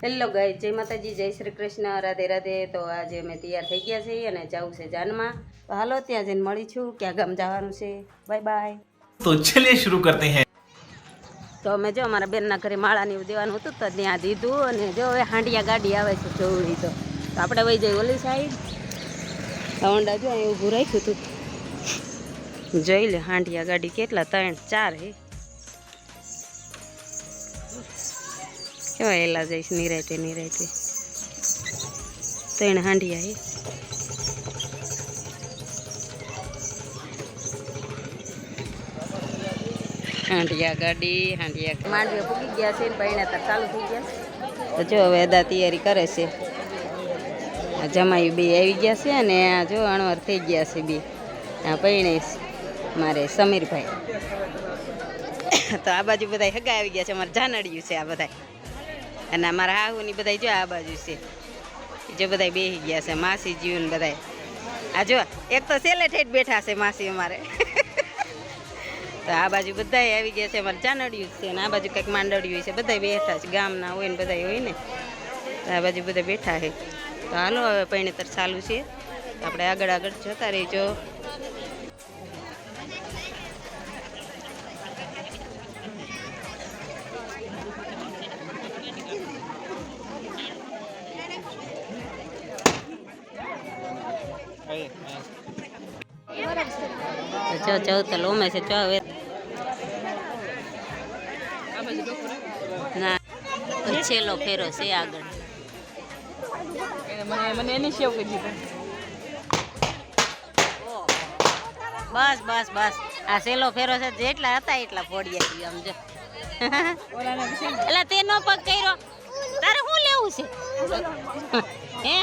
Hello guys, જય માતાજી, જય શ્રી કૃષ્ણ, રાધે રાધે। તો આજે અમે તૈયાર થઈ ગયા છીએ અને જવું છે જાનમાં। તો હાલો ત્યાં જઈને મળીશું, ક્યાં ગામ જવાનું છે। Bye bye. તો ચલિए शुरू करते हैं। તો અમે જો અમારા બેનના ઘરે માળાની દેવાનું હતું તો ત્યાં દીધું અને જો હવે હાંડિયા ગાડી આવે છે જોવી તો આપણે વહી જઈએ ઓલી સાઈડ। હોન્ડા જો અહીં ઊભું રાખ્યું હતું, જોઈ લે હાંડિયા ગાડી કેટલા 3-4 હે। કેવા એલા જઈશ નિરાતે નિરાતે 3 હાંડિયા હે। હાંડિયા ગાડી હાંડિયા માંડવી પૂગી ગયા છે, બહેણા તાર ચાલુ થઈ ગયા। તો જો હવે અદા તૈયારી કરે છે, જમાઈ બે આવી ગયા છે અને આ જો અણવર થઈ ગયા છે બે। આ પૈણે મારે સમીરભાઈ તો આ બાજુ બધા હગા આવી ગયા છે, અમારે જાનડિયું છે આ બધા। અને અમારા હાહુની બધા જો આ બાજુ છે, જો બધા બેસી ગયા છે, માસી જીવ ને બધા। આ જો એક તો સેલે ઠેઠ બેઠા છે માસી અમારે તો આ બાજુ બધા આવી ગયા છે, અમારે જાનડિયું છે ને આ બાજુ કંઈક માંડડિયું છે, બધા બેઠા છે, ગામના હોય ને બધા હોય ને તો આ બાજુ બધા બેઠા છે। તો હાલો હવે પૈણેતર ચાલુ છે, આપણે આગળ આગળ જતા રહીજો। જો ચૌતલ ઉમે છે જો હવે ના છેલ્લો ફેરો છે આગળ। મને એની સેવ કરી દીધું। બસ બસ બસ આ છેલ્લો ફેરો છે, જેટલા હતા એટલા ફોડ્યા આમ જો એટલે તેનો પગ કર્યો તારે શું લેવું છે હે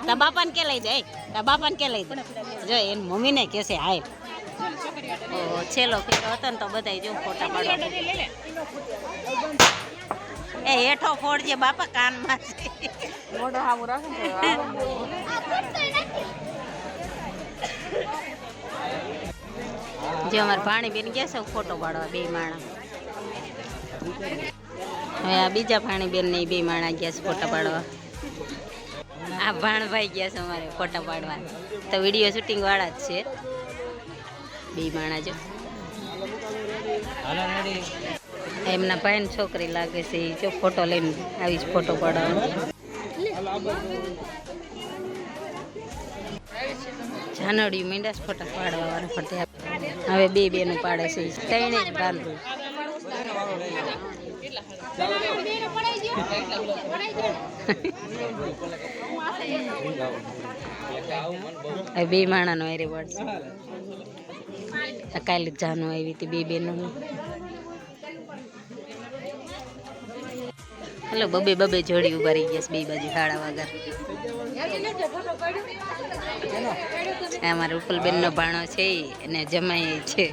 તા બાપાને કે લઈ દે, તા બાપાને કે લઈ દે જો એની મમ્મીને કહેશે હાય। ઓહો છેલ્લો ફેરો હતો ને તો બધા જો ફોટા પાડવા એ હેઠો ફોડજે બાપા કાનમાં મોઢો હામું રાખે જે અમારે પાણી બેન ગયા છે ફોટો પાડવા બે માણા। હવે આ બીજા પાણી બેન ને 2 માણા ગયા છે ફોટા પાડવા। આ ભાણભાઈ ગયા છે અમારે ફોટા પાડવા, તો વિડીયો શૂટિંગ વાળા જ છે 2 માણા જો। એમના ભાઈ છોકરી લાગે છે જો ફોટો લઈને આવી જ ફોટો પાડવા। જાનડિયું મીંડા ફોટા પાડવા વાળા ફટે હવે 2 બેનું પાડે છે, 3 જ બાંધવું। હવે 2 માણાનો એરે પડશે, કાલે જાનું આવી હતી 2 બેનો। હલો બબે જોડી ઉભા રહી ગયા 2 બાજુ હાડા વગર। અમારા ઉપલબેન નો ભાણો છે અને જમાઈ છે।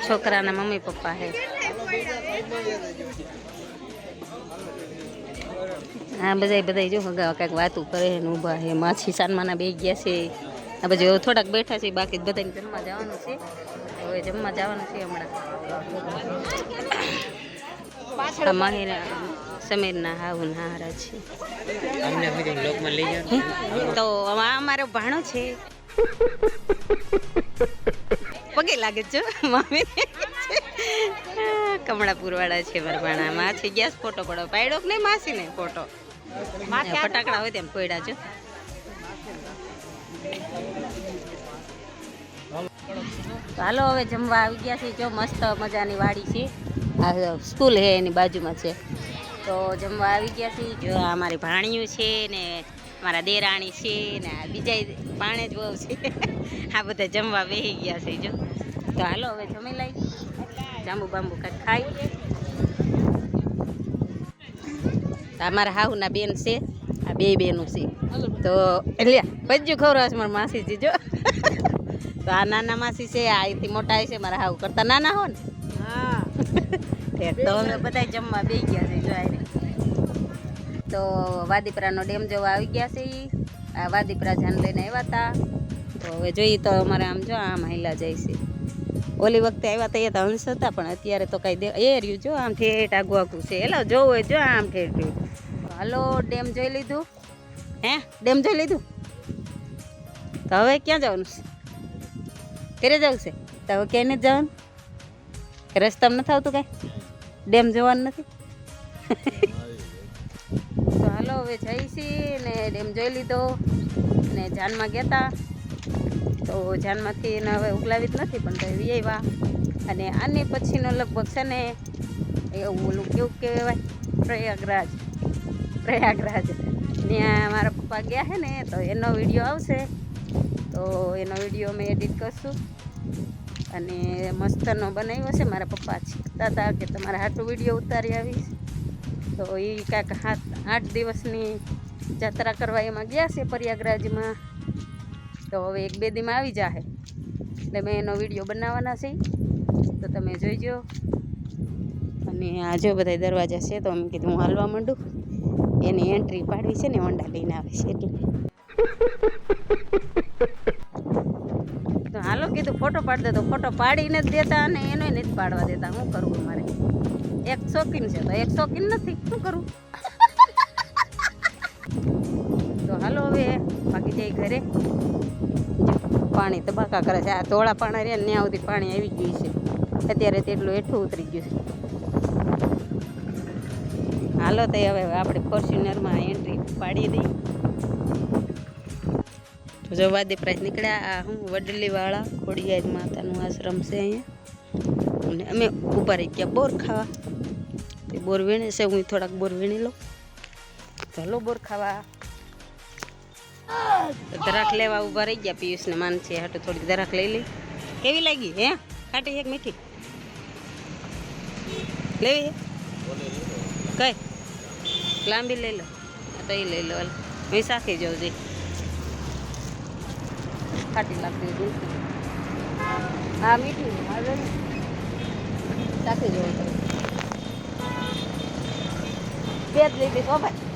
છોકરાના મમ્મી પપ્પા હે। હા બધા જો કંઈક વાતું કરે ને ઊભા હે। માછી સાનમાના બે ગયા છે, આ બાજુ થોડાક બેઠા છે, બાકી બધાને જમવા જવાનું છે। હવે જમવા જવાનું છે હમણાં। સમીરના હાહુન હારા છે તો અમારો ભાણો છે પગે લાગે છે મમ્મી કમળાપુર વાળા છે મારા ભાણા। માછી ગેસ ફોટો પડો પાડ્યો કે નહીં માસી ને ફોટો ફટાકડા હોય તેમ પડ્યા છો। હાલો હવે જમવા આવી ગયા છે, જો મસ્ત મજાની વાડી છે, આ સ્કૂલ હે એની બાજુમાં છે। તો જમવા આવી ગયા છે, જો અમારી ભાણિયું છે ને મારા દેરાણી છે ને આ બીજા ભાણે જ બહુ છે આ બધા જમવા બેસી ગયા છે જો। તો હાલો હવે જમી લઈ, જાંબુ બાંબુ કાંઈક ખાઈ। અમારા હાહુના બેન છે, આ 2 બેનું છે તો એટલે ભજ્યું ખવડાવશે મારા માસીજી જો તો આ નાના માસી છે, આ અહીંથી મોટા છે મારા હાહુ કરતા નાના હો ને હા તો અમે બધા જમવા બેસી ગયા છે જો આરે। તો વાદીપરાનો ડેમ જોવા આવી ગયા છે, આ વાદીપરા જાન લઈને આવ્યા હતા। તો હવે જોઈએ તો અમારે આમ જો આમ હિલા જાય છે। ઓલી વખતે આવ્યા તો એ તો હંસ હતા પણ અત્યારે તો કાંઈ દે એ રહ્યું જો આમ ઠેઠ આગું આગું છે એલો જોવું હોય જો આમ ઠેઠ હાલો ડેમ જોઈ લીધું હે ડેમ જોઈ લીધું તો હવે ક્યાં જવાનું છે ઘરે જવું છે તો હવે ક્યાંય નથી જવાનું રસ્તામાં નથી આવતું કાંઈ ડેમ જોવાનું નથી તો હાલો હવે જઈશી ને ડેમ જોઈ લીધો ને જાનમાં ગયા હતા તો જાનમાંથી એને હવે ઉગલાવી જ નથી પણ તો એવી આવ્યા અને આની પછીનો લગભગ છે ને એવું ઓલું કેવું કહેવાય પ્રયાગરાજ ત્યાં મારા પપ્પા ગયા છે ને તો એનો વિડીયો આવશે તો એનો વિડીયો મેં એડિટ કરશું અને મસ્તનો બનાવ્યો છે મારા પપ્પા શીખતા હતા કે તમારા હાટું વિડીયો ઉતારી આવીશ તો એ કાંઈક 8 દિવસની જાત્રા કરવા એમાં ગયા છે પ્રયાગરાજમાં તો હવે 1-2 દીમાં આવી જશે એટલે મેં એનો વિડીયો બનાવવાના છે તો તમે જોઈજો અને આ જો બધા દરવાજા છે તો મેં કીધું હું હાલવા માંડું એની એન્ટ્રી પાડવી છે ને હોન્ડા લઈને આવે છે એટલે તો હાલો કીધું ફોટો પાડી દે તો ફોટો પાડીને જ દેતા અને એનો નથી પાડવા દેતા શું કરવું મારે એક શોખીન છે તો એક શોખીન નથી શું કરવું તો હાલો હવે બાકી જઈ ઘરે પાણી તબાકા કરે છે આ ધોળા પાણી રહ્યા ને ત્યાં સુધી પાણી આવી ગયું છે અત્યારે તેટલું હેઠું ઉતરી ગયું છે હાલો તો હવે આપણે ફોર્ચ્યુનરમાં એન્ટ્રી પાડી દઈ તો જો વાદે પ્રાઇસ નીકળ્યા આ હું વડલીવાળા ખોડિયાર માતાનું આશ્રમ છે અહીંયા અને અમે ઊભા રહી ગયા બોર ખાવા તે બોર વીણે છે હું થોડાક બોર વીણી લઉં ચાલો બોર ખાવા દરાક લેવા ઊભા રહી ગયા પિયુષને માન છે હાટું થોડીક દરાક લઈ લઈ કેવી લાગી હે ખાટી એક મીઠી લેવી કઈ લાંબી લઈ લો તો એ લઈ લો હું સાખી જાઉં જઈ ખાટી લાગતી હતી હા મીઠી હવે સાખી જવું બે જ લીધી તો ભાઈ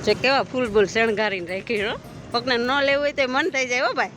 જો કેવા ફૂલ બૂલ શણગારીને રાખી હો કોકને ન લેવું હોય તો મન થઈ જાય હો ભાઈ